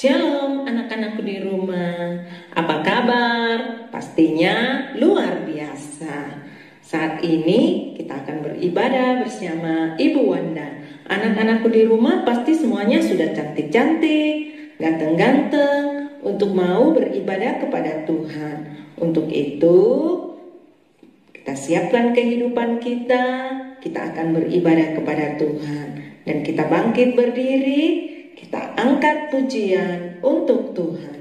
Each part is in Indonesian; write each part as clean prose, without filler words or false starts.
Shalom anak-anakku di rumah, apa kabar? Pastinya luar biasa. Saat ini kita akan beribadah bersama Ibu Wanda. Anak-anakku di rumah pasti semuanya sudah cantik-cantik, ganteng-ganteng untuk mau beribadah kepada Tuhan. Untuk itu kita siapkan kehidupan kita akan beribadah kepada Tuhan. Dan kita bangkit berdiri, kita angkat pujian untuk Tuhan.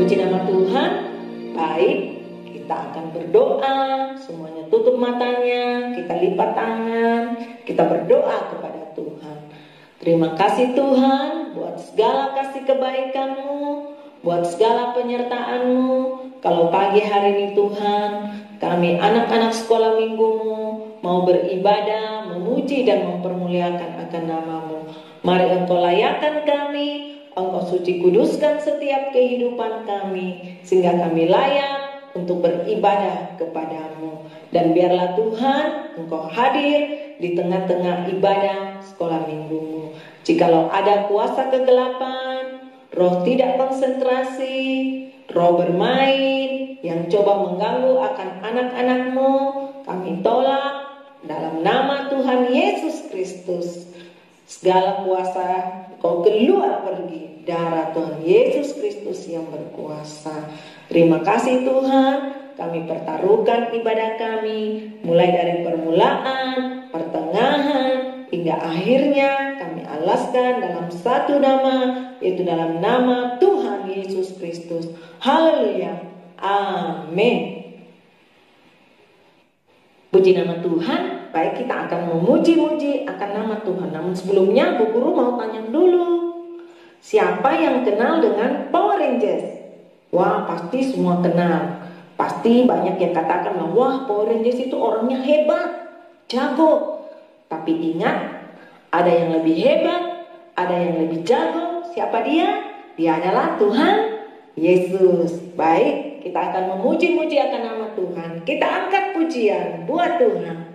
Puji nama Tuhan. Baik, kita akan berdoa. Semuanya tutup matanya, kita lipat tangan, kita berdoa kepada Tuhan. Terima kasih Tuhan buat segala kasih kebaikan-Mu, buat segala penyertaan-Mu. Kalau pagi hari ini Tuhan, kami anak-anak sekolah minggu-Mu mau beribadah, memuji dan mempermuliakan akan nama-Mu. Mari Engkau layakan kami, Engkau suci kuduskan setiap kehidupan kami, sehingga kami layak untuk beribadah kepadamu. Dan biarlah Tuhan Engkau hadir di tengah-tengah ibadah sekolah minggumu. Jikalau ada kuasa kegelapan, roh tidak konsentrasi, roh bermain yang coba mengganggu akan anak-anakmu, kami tolak dalam nama Tuhan Yesus Kristus. Segala kuasa kau keluar pergi, darah Tuhan Yesus Kristus yang berkuasa. Terima kasih Tuhan, kami pertaruhkan ibadah kami, mulai dari permulaan, pertengahan, hingga akhirnya kami alaskan dalam satu nama, yaitu dalam nama Tuhan Yesus Kristus. Haleluya, amin. Puji nama Tuhan. Baik, kita akan memuji-muji akan nama Tuhan. Namun sebelumnya Bu Guru mau tanya dulu, siapa yang kenal dengan Power Rangers? Wah, pasti semua kenal. Pasti banyak yang katakan, wah Power Rangers itu orangnya hebat, jago. Tapi ingat, ada yang lebih hebat, ada yang lebih jago. Siapa dia? Dia adalah Tuhan Yesus. Baik, kita akan memuji-muji akan nama Tuhan. Kita angkat pujian buat Tuhan.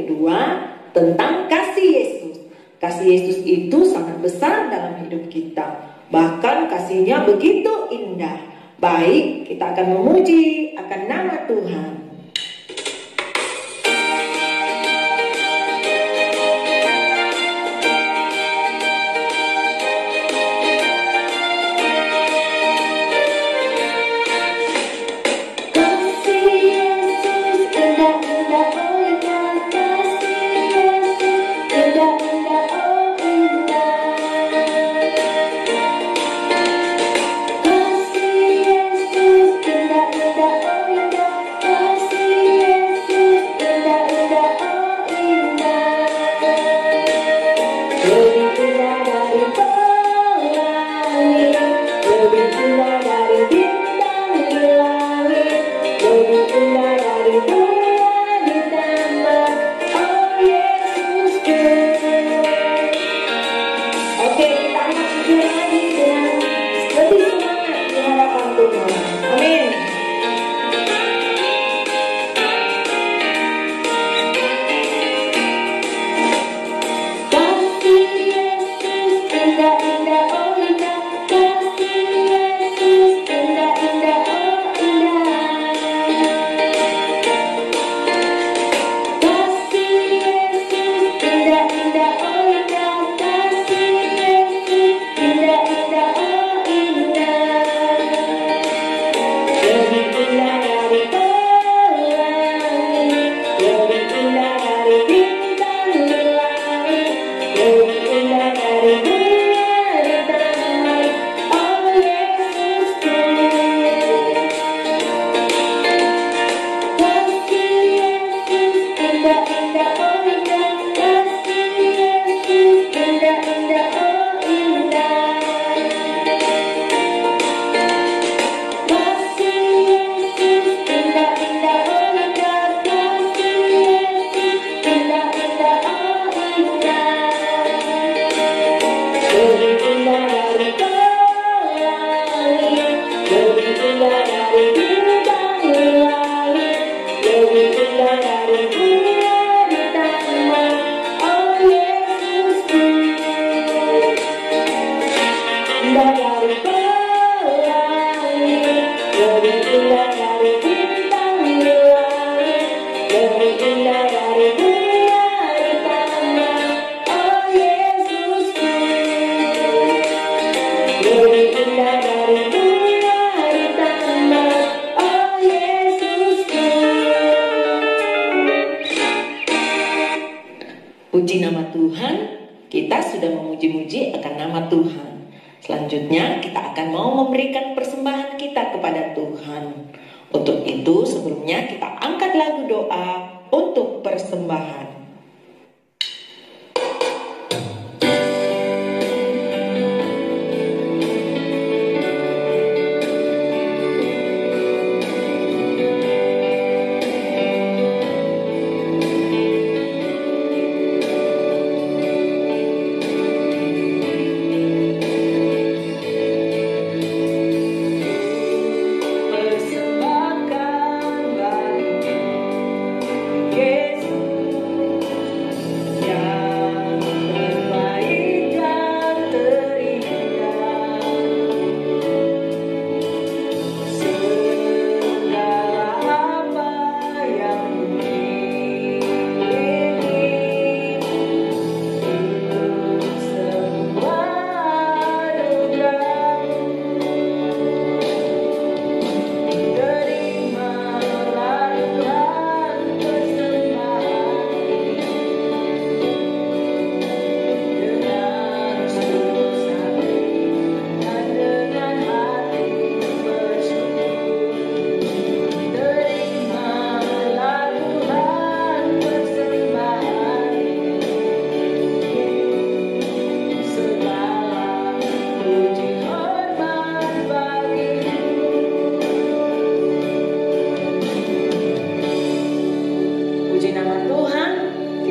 kedua tentang kasih Yesus. Kasih Yesus itu sangat besar dalam hidup kita. Bahkan kasihnya begitu indah. Baik, kita akan memuji akan nama Tuhan. Puji nama Tuhan, kita sudah memuji-muji akan nama Tuhan. Selanjutnya kita akan mau memberikan persembahan kita kepada Tuhan. Untuk itu sebelumnya kita angkat lagu doa untuk persembahan.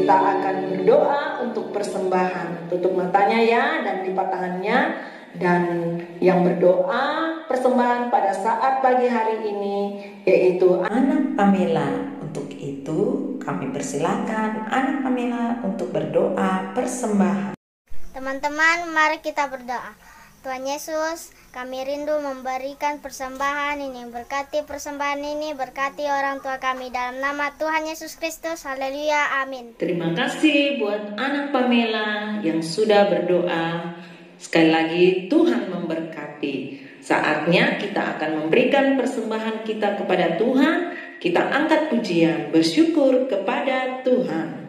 Kita akan berdoa untuk persembahan. Tutup matanya ya dan lipat tangannya. Dan yang berdoa persembahan pada saat pagi hari ini yaitu anak Pamela. Untuk itu kami persilakan Anak Pamela untuk berdoa persembahan. Teman-teman, mari kita berdoa. Tuhan Yesus, kami rindu memberikan persembahan ini. Berkati persembahan ini, berkati orang tua kami. Dalam nama Tuhan Yesus Kristus, haleluya, amin. Terima kasih buat Anak Pamela yang sudah berdoa. Sekali lagi, Tuhan memberkati. Saatnya kita akan memberikan persembahan kita kepada Tuhan. Kita angkat pujian, bersyukur kepada Tuhan.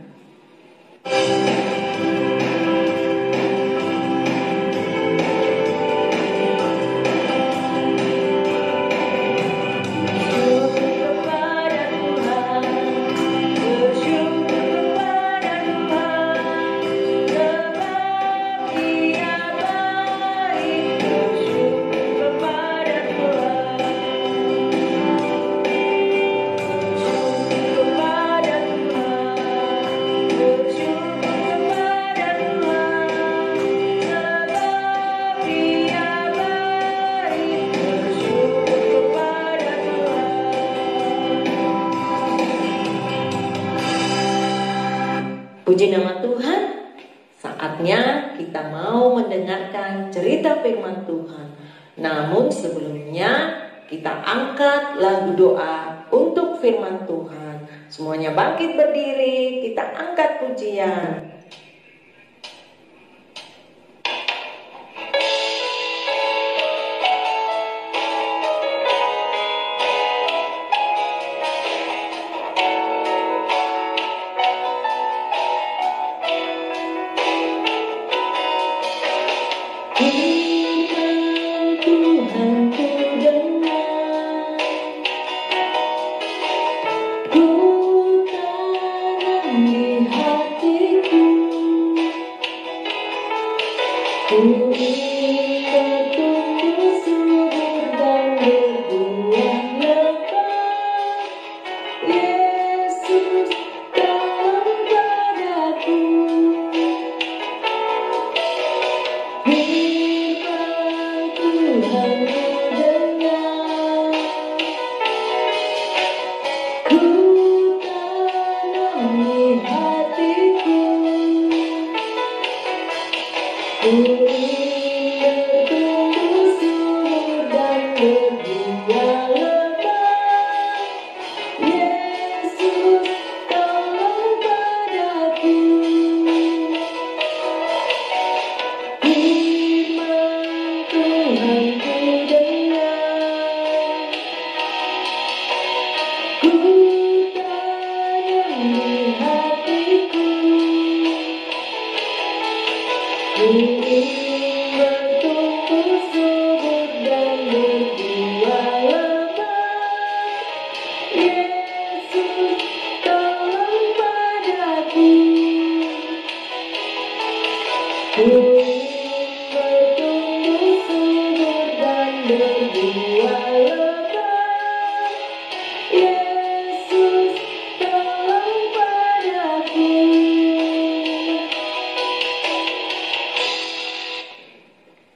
Puji nama Tuhan, saatnya kita mau mendengarkan cerita firman Tuhan. Namun sebelumnya kita angkat lagu doa untuk firman Tuhan. Semuanya bangkit berdiri, kita angkat pujian.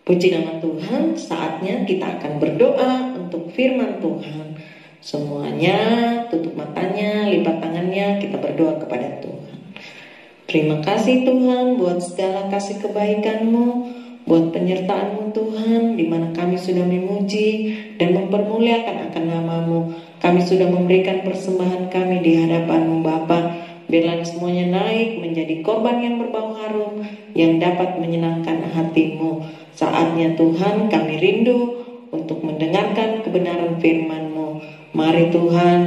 Puji nama Tuhan, saatnya kita akan berdoa untuk firman Tuhan. Semuanya tutup matanya, lipat tangannya, kita berdoa kepada Tuhan. Terima kasih Tuhan buat segala kasih kebaikan-Mu, buat penyertaan-Mu Tuhan, di mana kami sudah memuji dan mempermuliakan akan nama-Mu. Kami sudah memberikan persembahan kami di hadapan-Mu Bapa. Biarlah semuanya naik menjadi korban yang berbau harum, yang dapat menyenangkan hati-Mu. Saatnya Tuhan kami rindu untuk mendengarkan kebenaran firman-Mu. Mari Tuhan,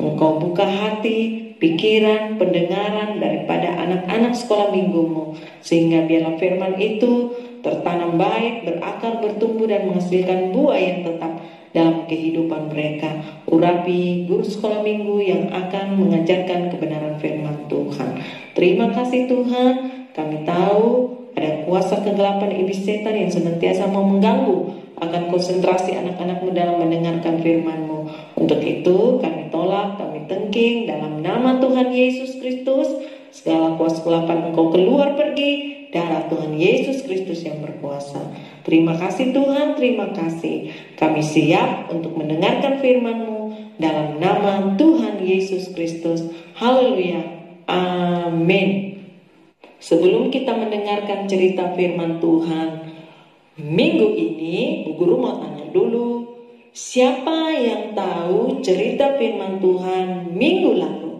Engkau buka hati, pikiran, pendengaran daripada anak-anak sekolah minggu-Mu, sehingga biarlah firman itu tertanam baik, berakar, bertumbuh dan menghasilkan buah yang tetap dalam kehidupan mereka. Urapi guru sekolah minggu yang akan mengajarkan kebenaran firman Tuhan. Terima kasih Tuhan, kami tahu ada kuasa kegelapan iblis setan yang senantiasa mau mengganggu akan konsentrasi anak-anak-Mu dalam mendengarkan firman-Mu. Untuk itu kami tolak, kami tengking dalam nama Tuhan Yesus Kristus. Segala kuasa kegelapan Engkau keluar pergi, darah Tuhan Yesus Kristus yang berkuasa. Terima kasih Tuhan, terima kasih. Kami siap untuk mendengarkan firman-Mu dalam nama Tuhan Yesus Kristus. Haleluya. Amin. Sebelum kita mendengarkan cerita firman Tuhan minggu ini, Bu Guru mau tanya dulu, siapa yang tahu cerita firman Tuhan minggu lalu?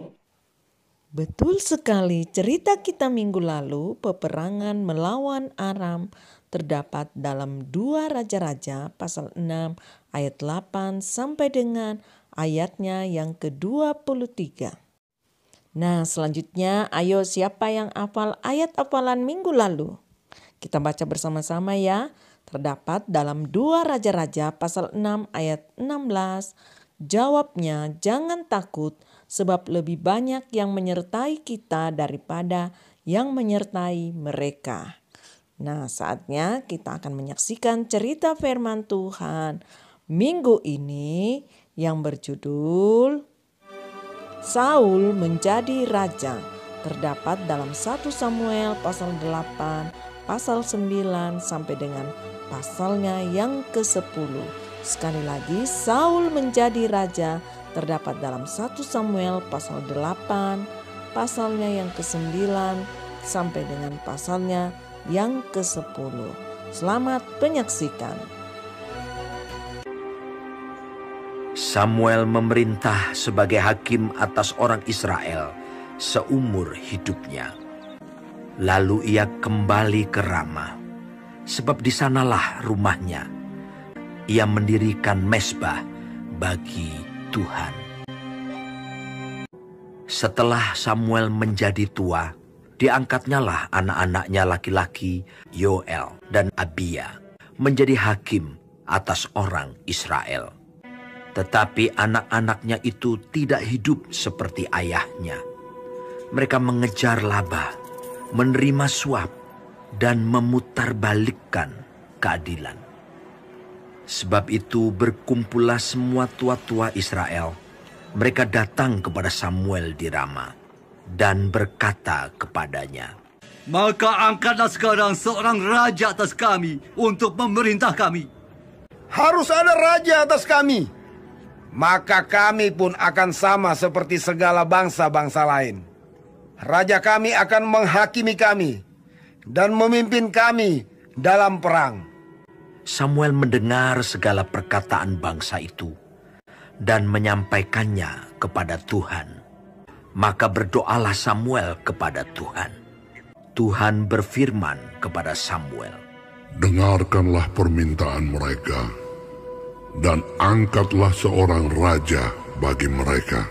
Betul sekali, cerita kita minggu lalu, peperangan melawan Aram, terdapat dalam 2 Raja-Raja pasal 6 ayat 8 sampai dengan ayatnya yang ke-23. Nah, selanjutnya ayo siapa yang hafal ayat hafalan minggu lalu? Kita baca bersama-sama ya. Terdapat dalam 2 Raja-Raja pasal 6 ayat 16. Jawabnya, jangan takut sebab lebih banyak yang menyertai kita daripada yang menyertai mereka. Nah, saatnya kita akan menyaksikan cerita firman Tuhan minggu ini yang berjudul Saul menjadi raja. Terdapat dalam 1 Samuel pasal 8, pasal 9 sampai dengan pasalnya yang ke-10. Sekali lagi, Saul menjadi raja terdapat dalam 1 Samuel pasal 8, pasalnya yang ke-9 sampai dengan pasalnya yang ke-10. Selamat menyaksikan. Samuel memerintah sebagai hakim atas orang Israel seumur hidupnya. Lalu ia kembali ke Rama, sebab di sanalah rumahnya. Ia mendirikan mezbah bagi Tuhan. Setelah Samuel menjadi tua, diangkatnyalah anak-anaknya laki-laki Yoel dan Abia menjadi hakim atas orang Israel. Tetapi anak-anaknya itu tidak hidup seperti ayahnya. Mereka mengejar laba, menerima suap, dan memutarbalikkan keadilan. Sebab itu berkumpullah semua tua-tua Israel. Mereka datang kepada Samuel di Rama dan berkata kepadanya, "Maka angkatlah sekarang seorang raja atas kami untuk memerintah kami." Harus ada raja atas kami. Maka kami pun akan sama seperti segala bangsa-bangsa lain. Raja kami akan menghakimi kami dan memimpin kami dalam perang. Samuel mendengar segala perkataan bangsa itu dan menyampaikannya kepada Tuhan. Maka berdoalah Samuel kepada Tuhan. Tuhan berfirman kepada Samuel, "Dengarkanlah permintaan mereka, dan angkatlah seorang raja bagi mereka.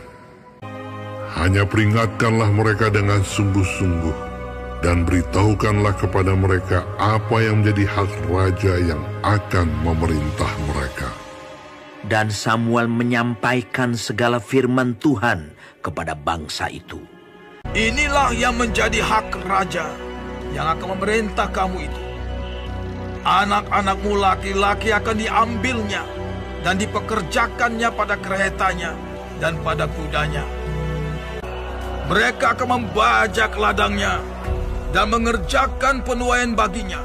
Hanya peringatkanlah mereka dengan sungguh-sungguh, dan beritahukanlah kepada mereka apa yang menjadi hak raja yang akan memerintah mereka." Dan Samuel menyampaikan segala firman Tuhan kepada bangsa itu. "Inilah yang menjadi hak raja yang akan memerintah kamu itu. Anak-anakmu laki-laki akan diambilnya dan dipekerjakannya pada keretanya dan pada kudanya. Mereka akan membajak ladangnya dan mengerjakan penuaian baginya.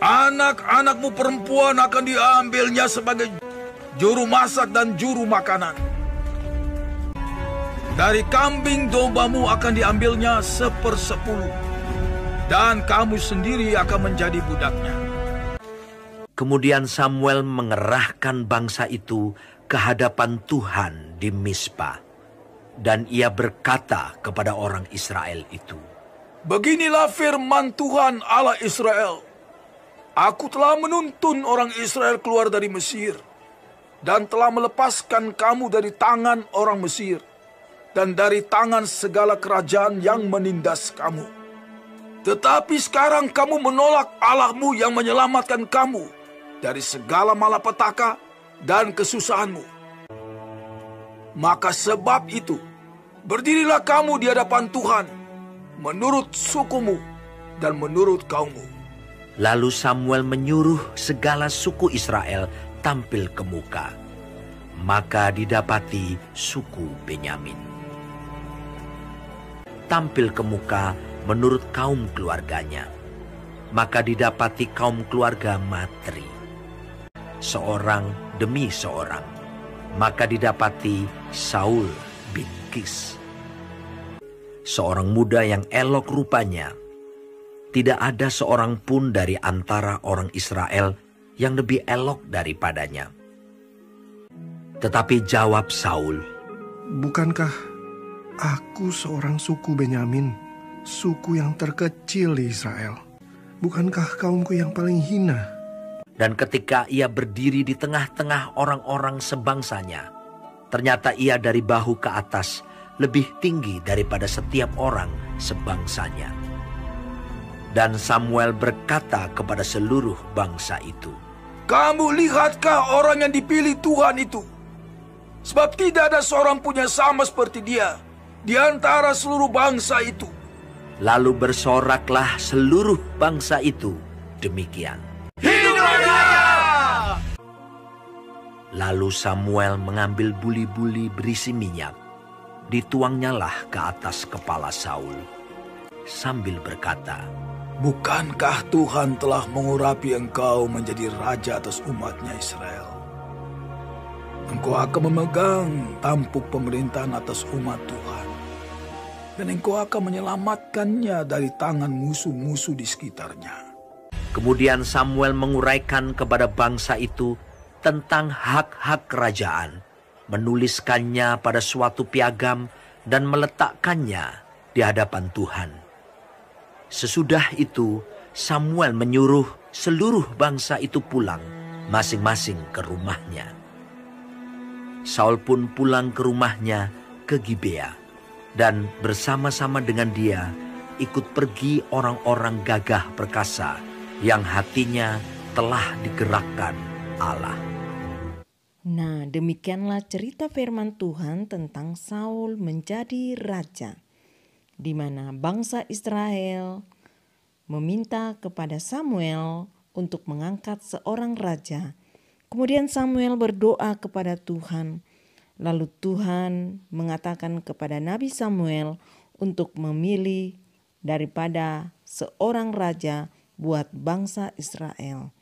Anak-anakmu perempuan akan diambilnya sebagai juru masak dan juru makanan. Dari kambing dombamu akan diambilnya 1/10, dan kamu sendiri akan menjadi budaknya." Kemudian Samuel mengerahkan bangsa itu ke hadapan Tuhan di Mizpah. Dan ia berkata kepada orang Israel itu, "Beginilah firman Tuhan Allah Israel. Aku telah menuntun orang Israel keluar dari Mesir, dan telah melepaskan kamu dari tangan orang Mesir, dan dari tangan segala kerajaan yang menindas kamu. Tetapi sekarang kamu menolak Allahmu yang menyelamatkan kamu dari segala malapetaka dan kesusahanmu. Maka sebab itu, berdirilah kamu di hadapan Tuhan, menurut sukumu dan menurut kaummu." Lalu Samuel menyuruh segala suku Israel tampil ke muka. Maka didapati suku Benyamin tampil ke muka menurut kaum keluarganya. Maka didapati kaum keluarga Matri, seorang demi seorang. Maka didapati Saul bin Kis, seorang muda yang elok rupanya. Tidak ada seorang pun dari antara orang Israel yang lebih elok daripadanya. Tetapi jawab Saul, "Bukankah aku seorang suku Benyamin, suku yang terkecil di Israel? Bukankah kaumku yang paling hina?" Dan ketika ia berdiri di tengah-tengah orang-orang sebangsanya, ternyata ia dari bahu ke atas lebih tinggi daripada setiap orang sebangsanya. Dan Samuel berkata kepada seluruh bangsa itu, Kamu lihatkah orang yang dipilih Tuhan itu? Sebab tidak ada seorang pun yang sama seperti dia di antara seluruh bangsa itu. Lalu bersoraklah seluruh bangsa itu demikian. Hidup raja! Lalu Samuel mengambil buli-buli berisi minyak, dituangnyalah ke atas kepala Saul, sambil berkata, Bukankah Tuhan telah mengurapi engkau menjadi raja atas umatnya Israel? Engkau akan memegang tampuk pemerintahan atas umat Tuhan. Dan engkau akan menyelamatkannya dari tangan musuh-musuh di sekitarnya. Kemudian Samuel menguraikan kepada bangsa itu tentang hak-hak kerajaan, menuliskannya pada suatu piagam dan meletakkannya di hadapan Tuhan. Sesudah itu Samuel menyuruh seluruh bangsa itu pulang masing-masing ke rumahnya. Saul pun pulang ke rumahnya ke Gibea, dan bersama-sama dengan dia ikut pergi orang-orang gagah perkasa yang hatinya telah digerakkan Allah. Nah, demikianlah cerita firman Tuhan tentang Saul menjadi raja, di mana bangsa Israel meminta kepada Samuel untuk mengangkat seorang raja. Kemudian Samuel berdoa kepada Tuhan. Lalu Tuhan mengatakan kepada Nabi Samuel untuk memilih daripada seorang raja buat bangsa Israel.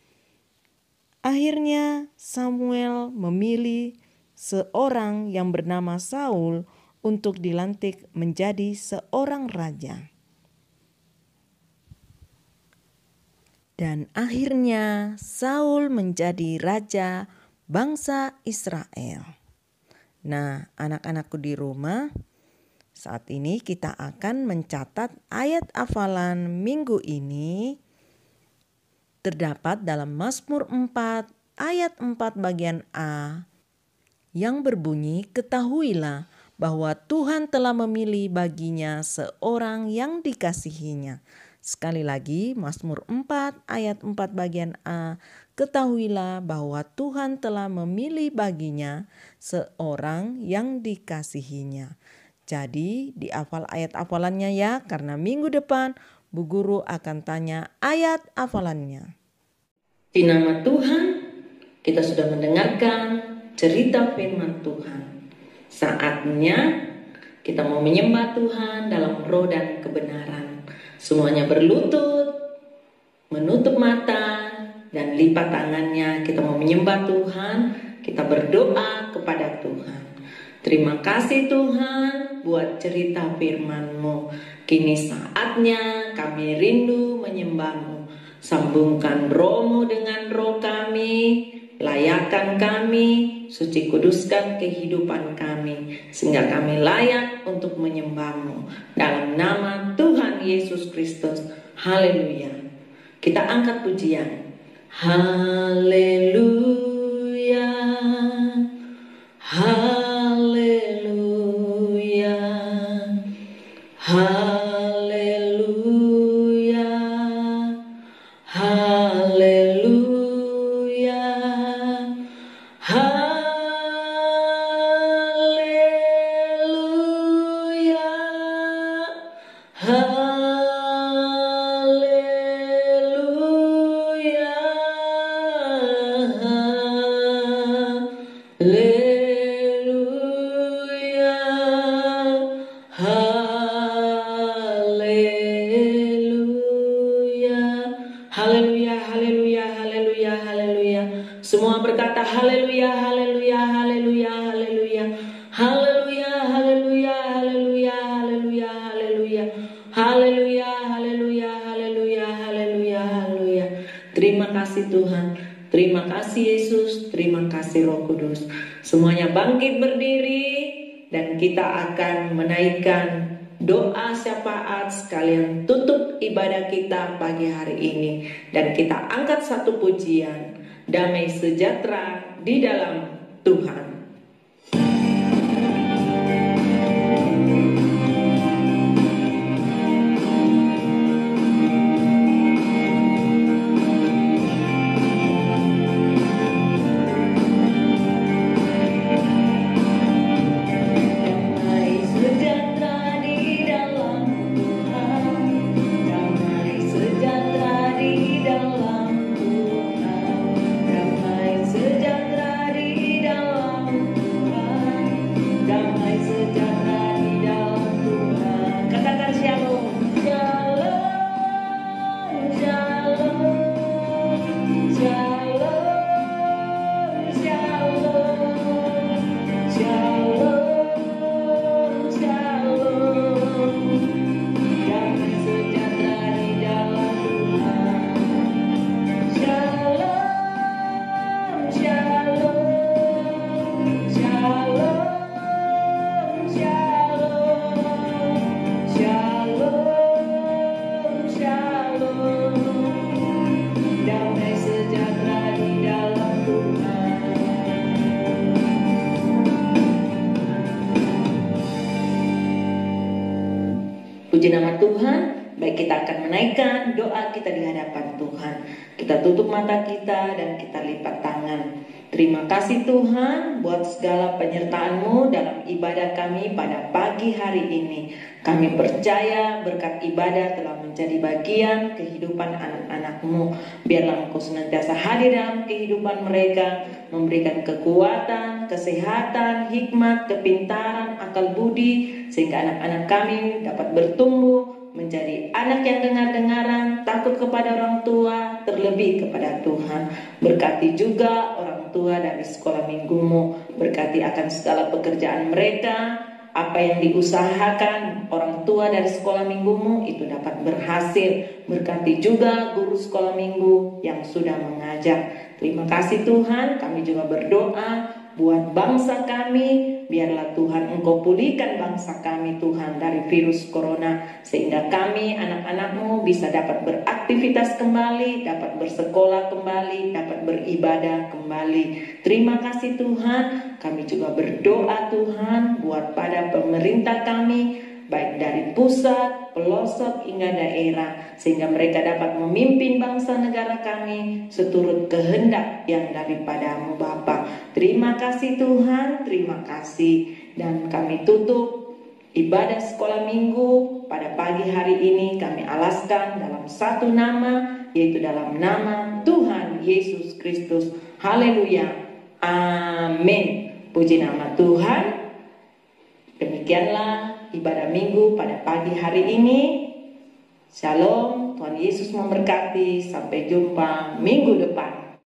Akhirnya Samuel memilih seorang yang bernama Saul untuk dilantik menjadi seorang raja. Dan akhirnya Saul menjadi raja bangsa Israel. Nah, anak-anakku di rumah, saat ini kita akan mencatat ayat hafalan minggu ini terdapat dalam Mazmur 4 ayat 4 bagian A yang berbunyi, Ketahuilah bahwa Tuhan telah memilih baginya seorang yang dikasihinya. Sekali lagi, Mazmur 4 ayat 4 bagian A, Ketahuilah bahwa Tuhan telah memilih baginya seorang yang dikasihinya. Jadi dihafal ayat hafalannya ya, karena minggu depan Bu Guru akan tanya ayat hafalannya. Di nama Tuhan, kita sudah mendengarkan cerita firman Tuhan. Saatnya kita mau menyembah Tuhan dalam roh dan kebenaran. Semuanya berlutut, menutup mata, dan lipat tangannya. Kita mau menyembah Tuhan, kita berdoa kepada Tuhan. Terima kasih Tuhan buat cerita firman-Mu. Kini saatnya kami rindu menyembah-Mu. Sambungkan roh-Mu dengan roh kami, layakkan kami, suci kuduskan kehidupan kami, sehingga kami layak untuk menyembah-Mu. Dalam nama Tuhan Yesus Kristus, haleluya. Kita angkat pujian. Haleluya, haleluya, haleluya, haleluya, haleluya, haleluya, haleluya, haleluya, haleluya, haleluya, haleluya. Semua berkata haleluya, haleluya, haleluya, haleluya, haleluya, haleluya, haleluya, haleluya, haleluya. Terima kasih Tuhan. Terima kasih Yesus. Terima kasih Roh Kudus. Semuanya bangkit berdiri dan kita akan menaikkan doa syafaat sekalian tutup ibadah kita pagi hari ini. Dan kita angkat satu pujian, damai sejahtera di dalam Tuhan. Puji nama Tuhan, baik kita akan menaikkan doa kita di hadapan Tuhan. Kita tutup mata kita dan kita lipat tangan. Terima kasih Tuhan buat segala penyertaan-Mu dalam ibadah kami pada pagi hari ini. Kami percaya berkat ibadah telah menjadi bagian kehidupan anak-anak-Mu. Biarlah Engkau senantiasa hadir dalam kehidupan mereka, memberikan kekuatan, kesehatan, hikmat, kepintaran, akal budi, sehingga anak-anak kami dapat bertumbuh menjadi anak yang dengar-dengaran, takut kepada orang tua, terlebih kepada Tuhan. Berkati juga orang tua dari sekolah minggu-Mu, berkati akan segala pekerjaan mereka, apa yang diusahakan orang tua dari sekolah minggu-Mu itu dapat berhasil. Berkati juga guru sekolah minggu yang sudah mengajar. Terima kasih Tuhan, kami juga berdoa buat bangsa kami, biarlah Tuhan Engkau pulihkan bangsa kami Tuhan dari virus corona, sehingga kami anak-anak-Mu bisa dapat beraktivitas kembali, dapat bersekolah kembali, dapat beribadah kembali. Terima kasih Tuhan, kami juga berdoa Tuhan buat pada pemerintah kami, baik dari pusat, pelosok hingga daerah, sehingga mereka dapat memimpin bangsa negara kami seturut kehendak yang daripada-Mu Bapa. Terima kasih Tuhan, terima kasih. Dan kami tutup ibadah sekolah minggu pada pagi hari ini, kami alaskan dalam satu nama, yaitu dalam nama Tuhan Yesus Kristus. Haleluya, amin. Puji nama Tuhan. Demikianlah ibadah minggu pada pagi hari ini. Shalom, Tuhan Yesus memberkati. Sampai jumpa minggu depan.